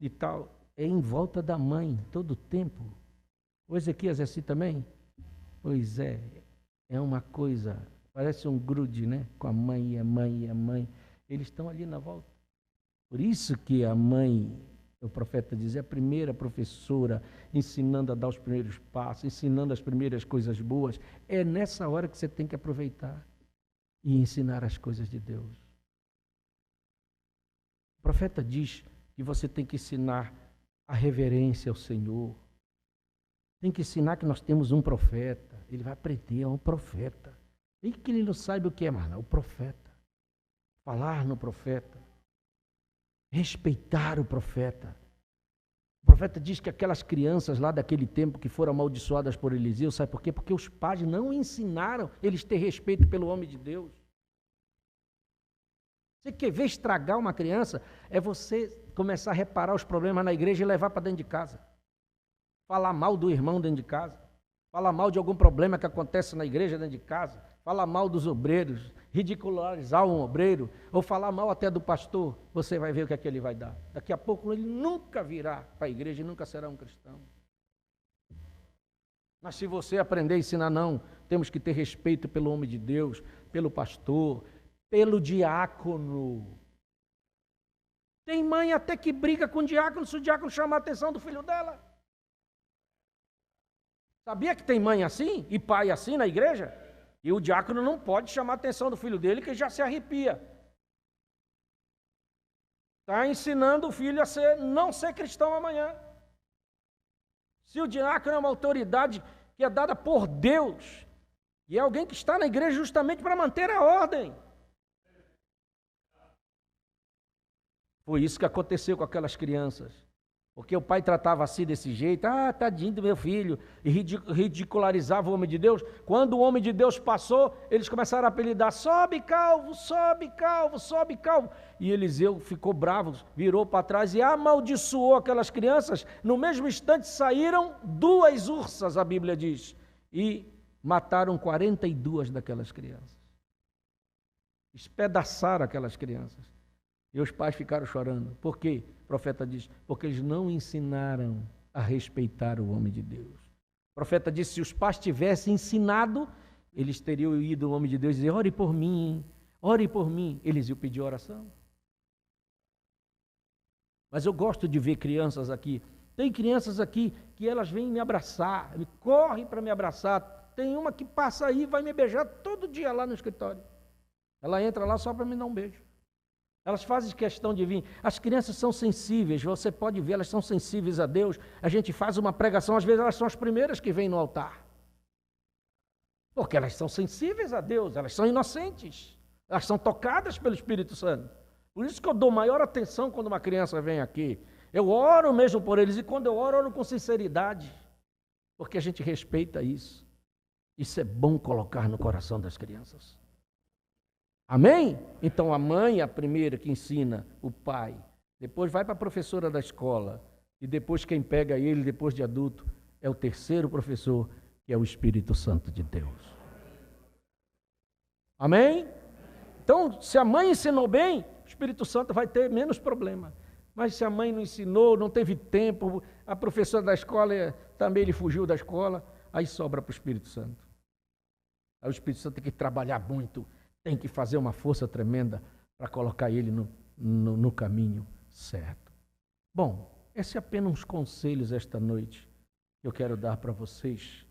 e tal. É em volta da mãe, todo o tempo. O Ezequias é assim também? Pois é uma coisa, parece um grude, né? Com a mãe, a mãe, a mãe. Eles estão ali na volta. Por isso que a mãe, o profeta diz, é a primeira professora, ensinando a dar os primeiros passos, ensinando as primeiras coisas boas. É nessa hora que você tem que aproveitar e ensinar as coisas de Deus. O profeta diz que você tem que ensinar a reverência ao Senhor. Tem que ensinar que nós temos um profeta. Ele vai aprender, é um profeta. Nem que ele não saiba o que é, mas não, o profeta. Falar no profeta. Respeitar o profeta. O profeta diz que aquelas crianças lá daquele tempo que foram amaldiçoadas por Eliseu, sabe por quê? Porque os pais não ensinaram eles ter respeito pelo homem de Deus. Você quer ver estragar uma criança? É você começar a reparar os problemas na igreja e levar para dentro de casa. Falar mal do irmão dentro de casa. Falar mal de algum problema que acontece na igreja dentro de casa. Falar mal dos obreiros. Ridicularizar um obreiro. Ou falar mal até do pastor. Você vai ver o que é que ele vai dar. Daqui a pouco ele nunca virá para a igreja e nunca será um cristão. Mas se você aprender a ensinar, não. Temos que ter respeito pelo homem de Deus, pelo pastor, pelo diácono. Tem mãe até que briga com o diácono se o diácono chamar a atenção do filho dela. Sabia que tem mãe assim e pai assim na igreja? E o diácono não pode chamar a atenção do filho dele, que já se arrepia. Está ensinando o filho a não ser cristão amanhã. Se o diácono é uma autoridade que é dada por Deus, e é alguém que está na igreja justamente para manter a ordem. Foi isso que aconteceu com aquelas crianças. Porque o pai tratava assim desse jeito, tadinho do meu filho, e ridicularizava o homem de Deus. Quando o homem de Deus passou, eles começaram a apelidar, sobe calvo, sobe calvo, sobe calvo. E Eliseu ficou bravo, virou para trás e amaldiçoou aquelas crianças. No mesmo instante saíram 2 ursas, a Bíblia diz, e mataram 42 daquelas crianças. Espedaçaram aquelas crianças. E os pais ficaram chorando. Por quê? O profeta diz, porque eles não ensinaram a respeitar o homem de Deus. O profeta disse, se os pais tivessem ensinado, eles teriam ido ao homem de Deus e dizer, ore por mim, ore por mim. Eles iam pedir oração. Mas eu gosto de ver crianças aqui. Tem crianças aqui que elas vêm me abraçar, correm para me abraçar. Tem uma que passa aí e vai me beijar todo dia lá no escritório. Ela entra lá só para me dar um beijo. Elas fazem questão de vir. As crianças são sensíveis, você pode ver, elas são sensíveis a Deus. A gente faz uma pregação, às vezes elas são as primeiras que vêm no altar. Porque elas são sensíveis a Deus, elas são inocentes. Elas são tocadas pelo Espírito Santo. Por isso que eu dou maior atenção quando uma criança vem aqui. Eu oro mesmo por eles, e quando eu oro com sinceridade. Porque a gente respeita isso. Isso é bom colocar no coração das crianças. Amém? Então a mãe é a primeira que ensina o pai. Depois vai para a professora da escola. E depois quem pega ele, depois de adulto, é o terceiro professor, que é o Espírito Santo de Deus. Amém? Então, se a mãe ensinou bem, o Espírito Santo vai ter menos problema. Mas se a mãe não ensinou, não teve tempo, a professora da escola também ele fugiu da escola, aí sobra para o Espírito Santo. Aí o Espírito Santo tem que trabalhar muito, tem que fazer uma força tremenda para colocar ele no caminho certo. Bom, esses são apenas uns conselhos esta noite que eu quero dar para vocês.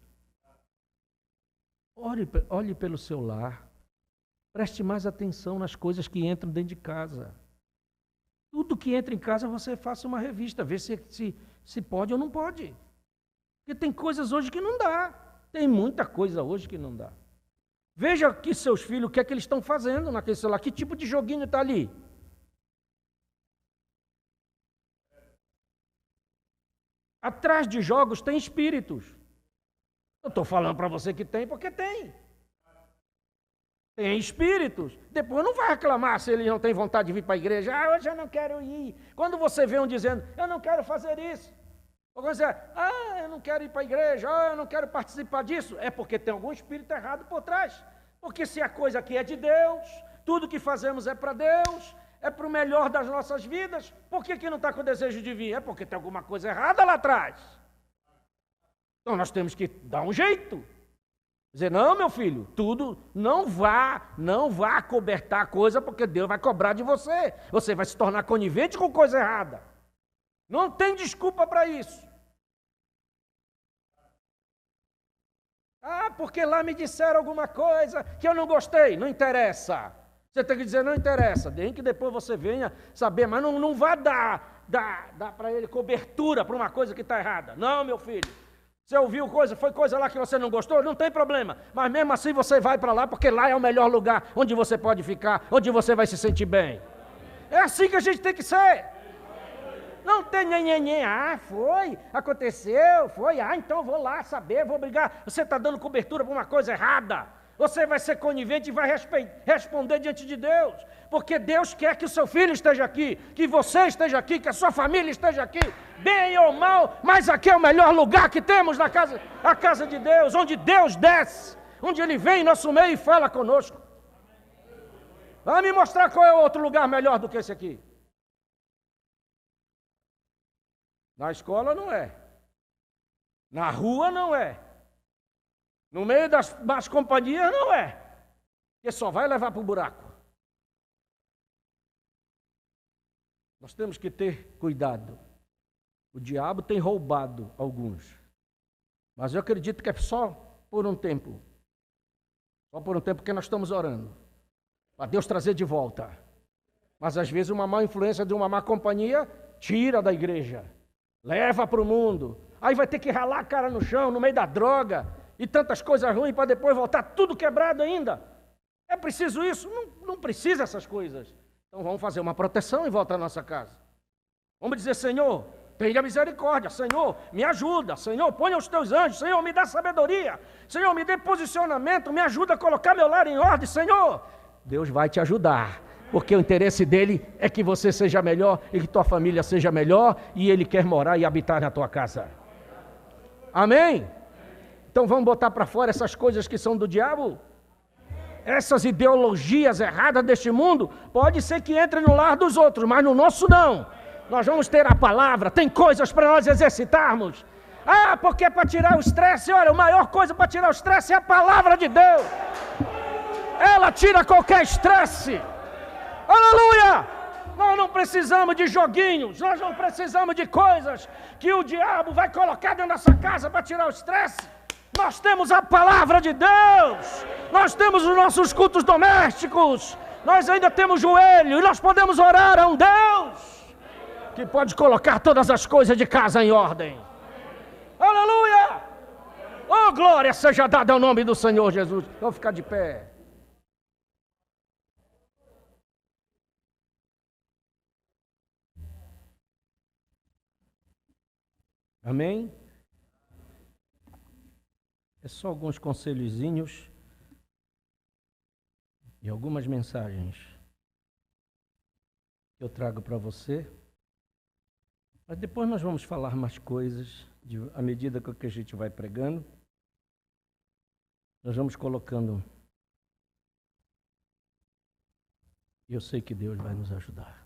Olhe pelo seu lar. Preste mais atenção nas coisas que entram dentro de casa. Tudo que entra em casa você faça uma revista, vê se pode ou não pode. Porque tem coisas hoje que não dá. Tem muita coisa hoje que não dá. Veja aqui seus filhos, o que é que eles estão fazendo naquele celular. Que tipo de joguinho está ali? Atrás de jogos tem espíritos. Eu estou falando para você que tem, porque tem. Tem espíritos. Depois não vai reclamar se ele não tem vontade de vir para a igreja. Ah, hoje eu não quero ir. Quando você vê um dizendo, eu não quero fazer isso. Ou quando você diz, eu não quero ir para a igreja, eu não quero participar disso. É porque tem algum espírito errado por trás. Porque se a coisa aqui é de Deus, tudo que fazemos é para Deus, é para o melhor das nossas vidas, por que não está com o desejo de vir? É porque tem alguma coisa errada lá atrás. Então nós temos que dar um jeito. Dizer, não, meu filho, tudo, não vá acobertar a coisa, porque Deus vai cobrar de você. Você vai se tornar conivente com coisa errada. Não tem desculpa para isso. Ah, porque lá me disseram alguma coisa que eu não gostei. Não interessa. Você tem que dizer, não interessa. Nem que depois você venha saber, mas não vai dar para ele cobertura para uma coisa que está errada. Não, meu filho. Você ouviu coisa, foi coisa lá que você não gostou? Não tem problema. Mas mesmo assim você vai para lá, porque lá é o melhor lugar onde você pode ficar, onde você vai se sentir bem. É assim que a gente tem que ser. Não tem nhenhenhen, aconteceu, então eu vou lá saber, vou brigar. Você está dando cobertura para uma coisa errada. Você vai ser conivente e vai responder diante de Deus. Porque Deus quer que o seu filho esteja aqui, que você esteja aqui, que a sua família esteja aqui, bem ou mal, mas aqui é o melhor lugar que temos na casa, a casa de Deus, onde Deus desce, onde Ele vem em nosso meio e fala conosco. Vai me mostrar qual é o outro lugar melhor do que esse aqui. Na escola não é. Na rua não é. No meio das companhias não é. Porque só vai levar para o buraco. Nós temos que ter cuidado. O diabo tem roubado alguns. Mas eu acredito que é só por um tempo. Só por um tempo que nós estamos orando. Para Deus trazer de volta. Mas às vezes uma má influência de uma má companhia tira da igreja. Leva para o mundo. Aí vai ter que ralar a cara no chão, no meio da droga. E tantas coisas ruins para depois voltar tudo quebrado ainda. É preciso isso? Não precisa essas coisas. Então vamos fazer uma proteção em volta à nossa casa. Vamos dizer, Senhor, tenha misericórdia. Senhor, me ajuda. Senhor, ponha os teus anjos. Senhor, me dá sabedoria. Senhor, me dê posicionamento. Me ajuda a colocar meu lar em ordem. Senhor, Deus vai te ajudar. Porque o interesse dele é que você seja melhor e que tua família seja melhor. E ele quer morar e habitar na tua casa. Amém? Então vamos botar para fora essas coisas que são do diabo? Essas ideologias erradas deste mundo, pode ser que entrem no lar dos outros, mas no nosso não. Nós vamos ter a palavra, tem coisas para nós exercitarmos. Ah, porque é para tirar o estresse. Olha, a maior coisa para tirar o estresse é a palavra de Deus. Ela tira qualquer estresse. Aleluia! Nós não precisamos de joguinhos, nós não precisamos de coisas que o diabo vai colocar dentro da nossa casa para tirar o estresse. Nós temos a palavra de Deus, nós temos os nossos cultos domésticos, nós ainda temos joelho e nós podemos orar a um Deus que pode colocar todas as coisas de casa em ordem. Aleluia! Oh, glória seja dada ao nome do Senhor Jesus. Vamos ficar de pé. Amém? É só alguns conselhozinhos e algumas mensagens que eu trago para você. Mas depois nós vamos falar mais coisas, à medida que a gente vai pregando. Nós vamos colocando. E eu sei que Deus vai nos ajudar.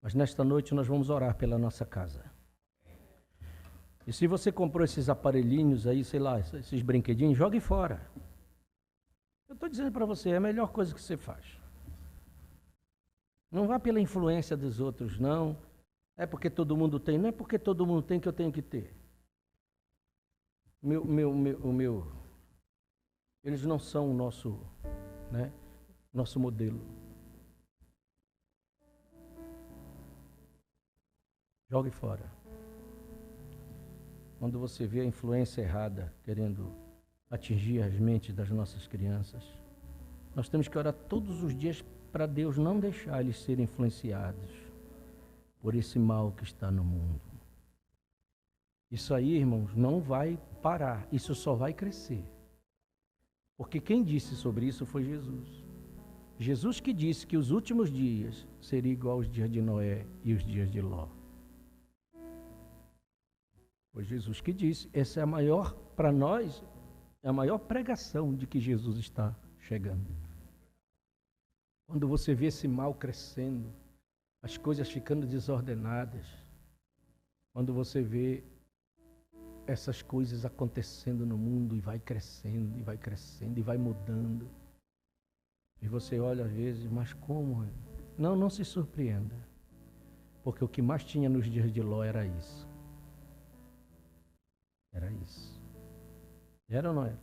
Mas nesta noite nós vamos orar pela nossa casa. E se você comprou esses aparelhinhos aí, sei lá, esses brinquedinhos, jogue fora. Eu estou dizendo para você, é a melhor coisa que você faz. Não vá pela influência dos outros, não. É porque todo mundo tem, não é porque todo mundo tem que eu tenho que ter. Eles não são o nosso modelo. Jogue fora. Quando você vê a influência errada querendo atingir as mentes das nossas crianças, nós temos que orar todos os dias para Deus não deixar eles serem influenciados por esse mal que está no mundo. Isso aí, irmãos, não vai parar, isso só vai crescer. Porque quem disse sobre isso foi Jesus. Jesus que disse que os últimos dias seriam igual aos dias de Noé e os dias de Ló. Foi Jesus que disse. Essa é a maior, para nós, é a maior pregação de que Jesus está chegando. Quando você vê esse mal crescendo, as coisas ficando desordenadas, quando você vê essas coisas acontecendo no mundo e vai crescendo, e vai crescendo, e vai mudando, e você olha às vezes, mas como? Não se surpreenda, porque o que mais tinha nos dias de Ló era isso. Era isso. Era ou não era?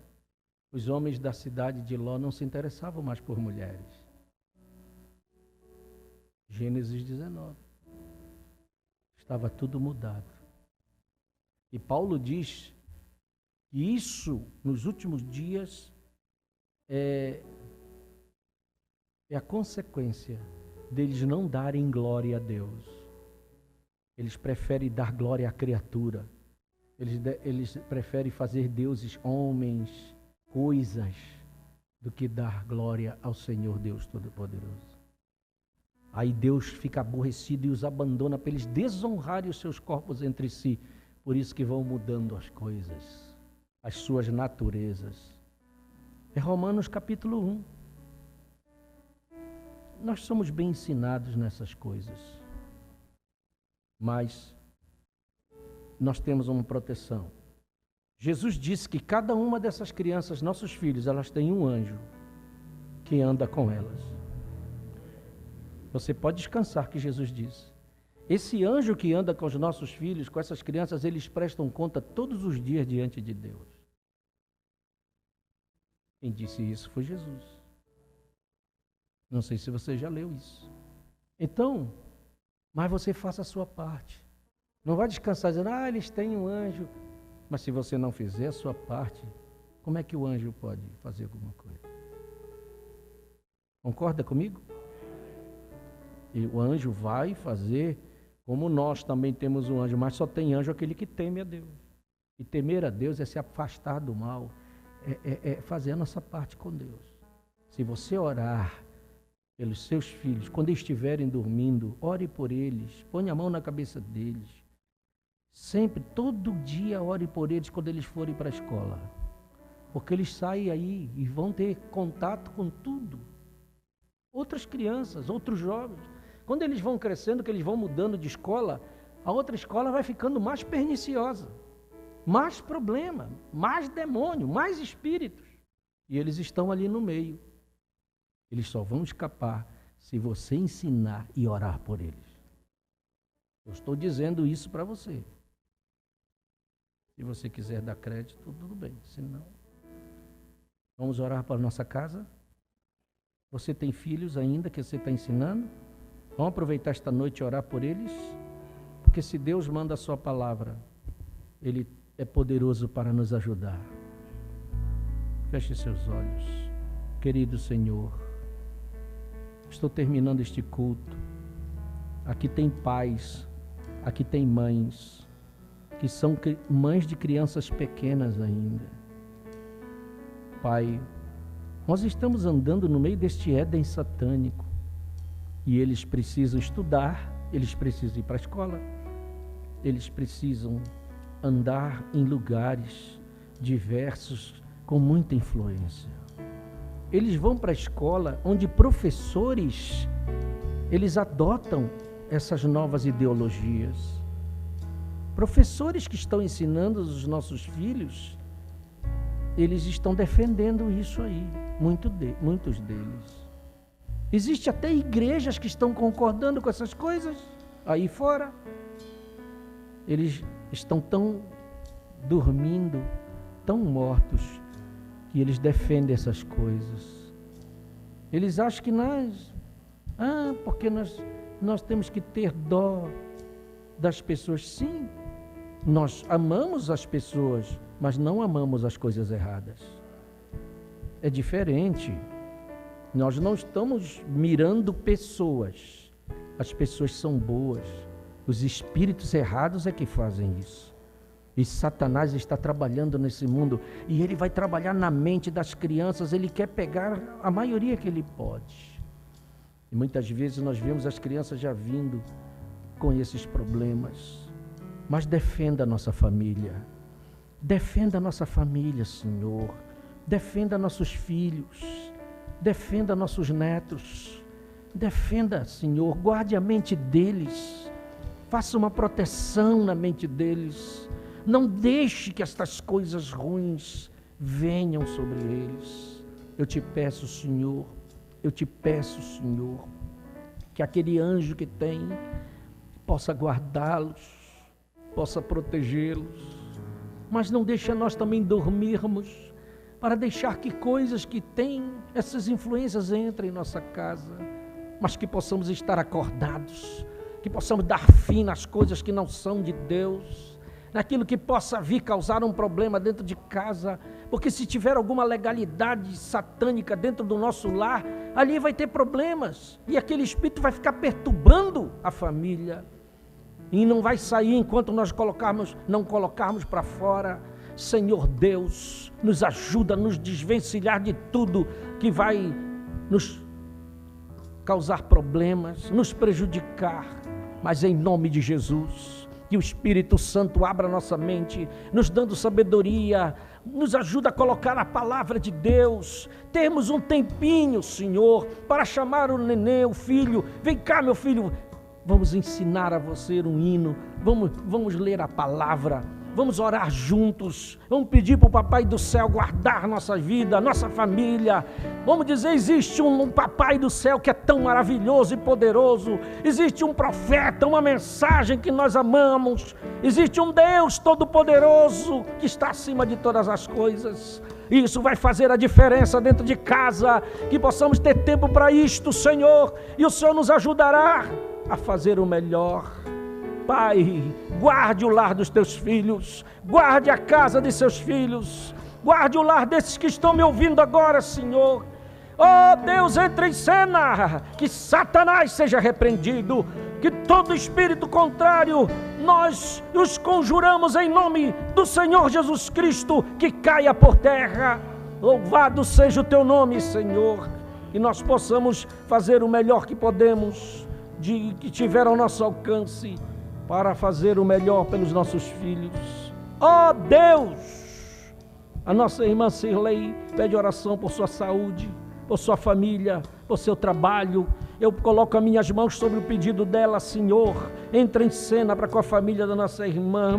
Os homens da cidade de Ló não se interessavam mais por mulheres. Gênesis 19. Estava tudo mudado. E Paulo diz que isso, nos últimos dias, é a consequência deles não darem glória a Deus. Eles preferem dar glória à criatura. Eles preferem fazer deuses homens, coisas, do que dar glória ao Senhor Deus Todo-Poderoso. Aí Deus fica aborrecido e os abandona para eles desonrarem os seus corpos entre si. Por isso que vão mudando as coisas, as suas naturezas. É Romanos capítulo 1. Nós somos bem ensinados nessas coisas. Mas nós temos uma proteção. Jesus disse que cada uma dessas crianças, nossos filhos, elas têm um anjo que anda com elas. Você pode descansar que Jesus disse. Esse anjo que anda com os nossos filhos, com essas crianças, eles prestam conta todos os dias diante de Deus. Quem disse isso foi Jesus. Não sei se você já leu isso. Então, mas você faça a sua parte. Não vai descansar dizendo, eles têm um anjo. Mas se você não fizer a sua parte, como é que o anjo pode fazer alguma coisa? Concorda comigo? E o anjo vai fazer, como nós também temos um anjo, mas só tem anjo aquele que teme a Deus. E temer a Deus é se afastar do mal, é fazer a nossa parte com Deus. Se você orar pelos seus filhos, quando estiverem dormindo, ore por eles, ponha a mão na cabeça deles. Sempre, todo dia, ore por eles quando eles forem para a escola. Porque eles saem aí e vão ter contato com tudo. Outras crianças, outros jovens. Quando eles vão crescendo, que eles vão mudando de escola, a outra escola vai ficando mais perniciosa. Mais problema, mais demônio, mais espíritos. E eles estão ali no meio. Eles só vão escapar se você ensinar e orar por eles. Eu estou dizendo isso para você. Se você quiser dar crédito, tudo bem. Se não, vamos orar para a nossa casa. Você tem filhos ainda que você está ensinando? Vamos aproveitar esta noite e orar por eles? Porque se Deus manda a sua palavra, Ele é poderoso para nos ajudar. Feche seus olhos. Querido Senhor, estou terminando este culto. Aqui tem pais, aqui tem mães, que são mães de crianças pequenas ainda. Pai, nós estamos andando no meio deste Éden satânico. E eles precisam estudar, eles precisam ir para a escola, eles precisam andar em lugares diversos com muita influência. Eles vão para a escola onde professores, eles adotam essas novas ideologias. Professores que estão ensinando os nossos filhos, eles estão defendendo isso aí, muitos deles. Existem até igrejas que estão concordando com essas coisas aí fora. Eles estão tão dormindo, tão mortos, que eles defendem essas coisas. Eles acham que porque nós temos que ter dó das pessoas. Sim, nós amamos as pessoas, mas não amamos as coisas erradas. É diferente. Nós não estamos mirando pessoas. As pessoas são boas. Os espíritos errados é que fazem isso. E Satanás está trabalhando nesse mundo. E ele vai trabalhar na mente das crianças. Ele quer pegar a maioria que ele pode. E muitas vezes nós vemos as crianças já vindo com esses problemas. Mas defenda a nossa família. Defenda a nossa família, Senhor. Defenda nossos filhos. Defenda nossos netos, defenda, Senhor, guarde a mente deles, faça uma proteção na mente deles, não deixe que estas coisas ruins venham sobre eles. Eu te peço, Senhor, que aquele anjo que tem possa guardá-los, possa protegê-los, mas não deixe nós também dormirmos, para deixar que coisas que têm essas influências entrem em nossa casa, mas que possamos estar acordados, que possamos dar fim nas coisas que não são de Deus, naquilo que possa vir causar um problema dentro de casa, porque se tiver alguma legalidade satânica dentro do nosso lar, ali vai ter problemas, e aquele espírito vai ficar perturbando a família, e não vai sair enquanto nós não colocarmos para fora. Senhor Deus, nos ajuda a nos desvencilhar de tudo que vai nos causar problemas, nos prejudicar, mas em nome de Jesus, que o Espírito Santo abra nossa mente, nos dando sabedoria, nos ajuda a colocar a palavra de Deus, termos um tempinho, Senhor, para chamar o neném, o filho, vem cá meu filho, vamos ensinar a você um hino, vamos ler a palavra, vamos orar juntos, vamos pedir para o Papai do Céu guardar nossa vida, nossa família, vamos dizer, existe um Papai do Céu que é tão maravilhoso e poderoso, existe um profeta, uma mensagem que nós amamos, existe um Deus todo-poderoso que está acima de todas as coisas. Isso vai fazer a diferença dentro de casa, que possamos ter tempo para isto, Senhor, e o Senhor nos ajudará a fazer o melhor. Pai, guarde o lar dos teus filhos, guarde a casa de seus filhos, guarde o lar desses que estão me ouvindo agora, Senhor. Oh Deus, entre em cena, que Satanás seja repreendido, que todo espírito contrário, nós os conjuramos em nome do Senhor Jesus Cristo, que caia por terra. Louvado seja o teu nome, Senhor, que nós possamos fazer o melhor que podemos, que tiver ao nosso alcance, para fazer o melhor pelos nossos filhos. Oh Deus, a nossa irmã Cirlei pede oração por sua saúde, por sua família, por seu trabalho. Eu coloco as minhas mãos sobre o pedido dela, Senhor, entra em cena para com a família da nossa irmã,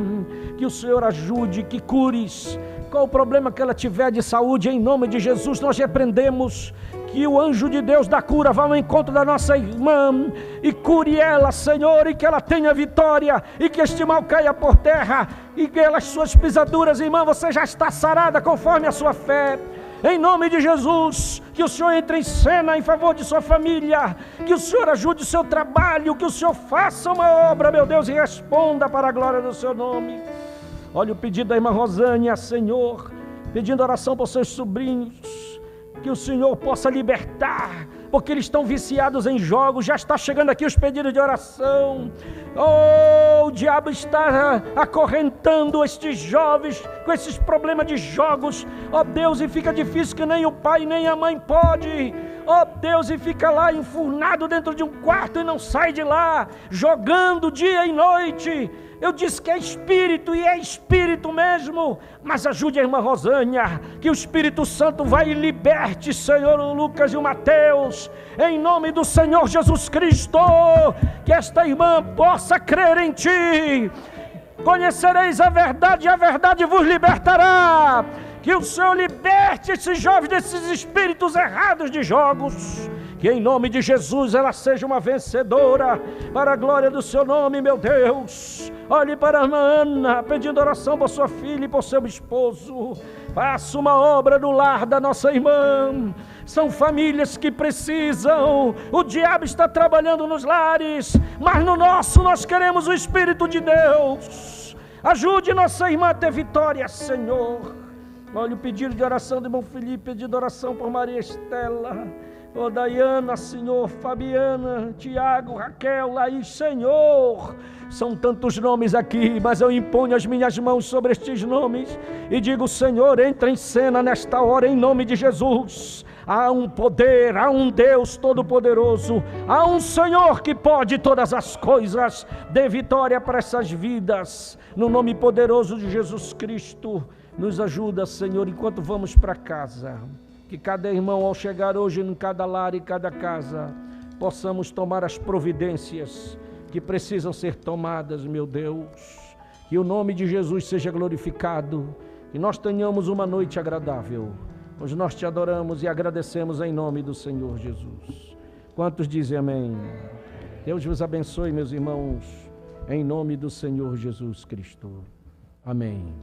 que o Senhor ajude, que cures qual o problema que ela tiver de saúde, em nome de Jesus, nós repreendemos que o anjo de Deus da cura vá ao encontro da nossa irmã e cure ela, Senhor, e que ela tenha vitória, e que este mal caia por terra, e que as suas pisaduras, irmã, você já está sarada conforme a sua fé. Em nome de Jesus, que o Senhor entre em cena em favor de sua família, que o Senhor ajude o seu trabalho, que o Senhor faça uma obra, meu Deus, e responda para a glória do seu nome. Olha o pedido da irmã Rosânia, Senhor, pedindo oração por seus sobrinhos, que o Senhor possa libertar, porque eles estão viciados em jogos. Já está chegando aqui os pedidos de oração. Oh, o diabo está acorrentando estes jovens com esses problemas de jogos. Oh Deus, e fica difícil que nem o pai nem a mãe pode. Oh Deus, e fica lá enfurnado dentro de um quarto e não sai de lá, jogando dia e noite. Eu disse que é espírito, e é espírito mesmo, mas ajude a irmã Rosânia, que o Espírito Santo vai e liberte, Senhor, o Lucas e o Mateus, em nome do Senhor Jesus Cristo, que esta irmã possa crer em Ti. Conhecereis a verdade, e a verdade vos libertará. Que o Senhor liberte esses jovens desses espíritos errados de jogos. Que em nome de Jesus ela seja uma vencedora, para a glória do seu nome, meu Deus. Olhe para a irmã Ana, pedindo oração por sua filha e por seu esposo. Faça uma obra no lar da nossa irmã. São famílias que precisam. O diabo está trabalhando nos lares, mas no nosso nós queremos o Espírito de Deus. Ajude nossa irmã a ter vitória, Senhor. Olha o pedido de oração do irmão Felipe, pedindo oração por Maria Estela, oh Daiana, Senhor, Fabiana, Tiago, Raquel, Laís, Senhor. São tantos nomes aqui, mas eu imponho as minhas mãos sobre estes nomes e digo, Senhor, entra em cena nesta hora em nome de Jesus. Há um poder, há um Deus todo-poderoso, há um Senhor que pode todas as coisas. Dê vitória para essas vidas, no nome poderoso de Jesus Cristo. Nos ajuda, Senhor, enquanto vamos para casa. Que cada irmão, ao chegar hoje em cada lar e cada casa, possamos tomar as providências que precisam ser tomadas, meu Deus. Que o nome de Jesus seja glorificado. Que nós tenhamos uma noite agradável, pois nós te adoramos e agradecemos em nome do Senhor Jesus. Quantos dizem amém? Deus vos abençoe, meus irmãos, em nome do Senhor Jesus Cristo. Amém.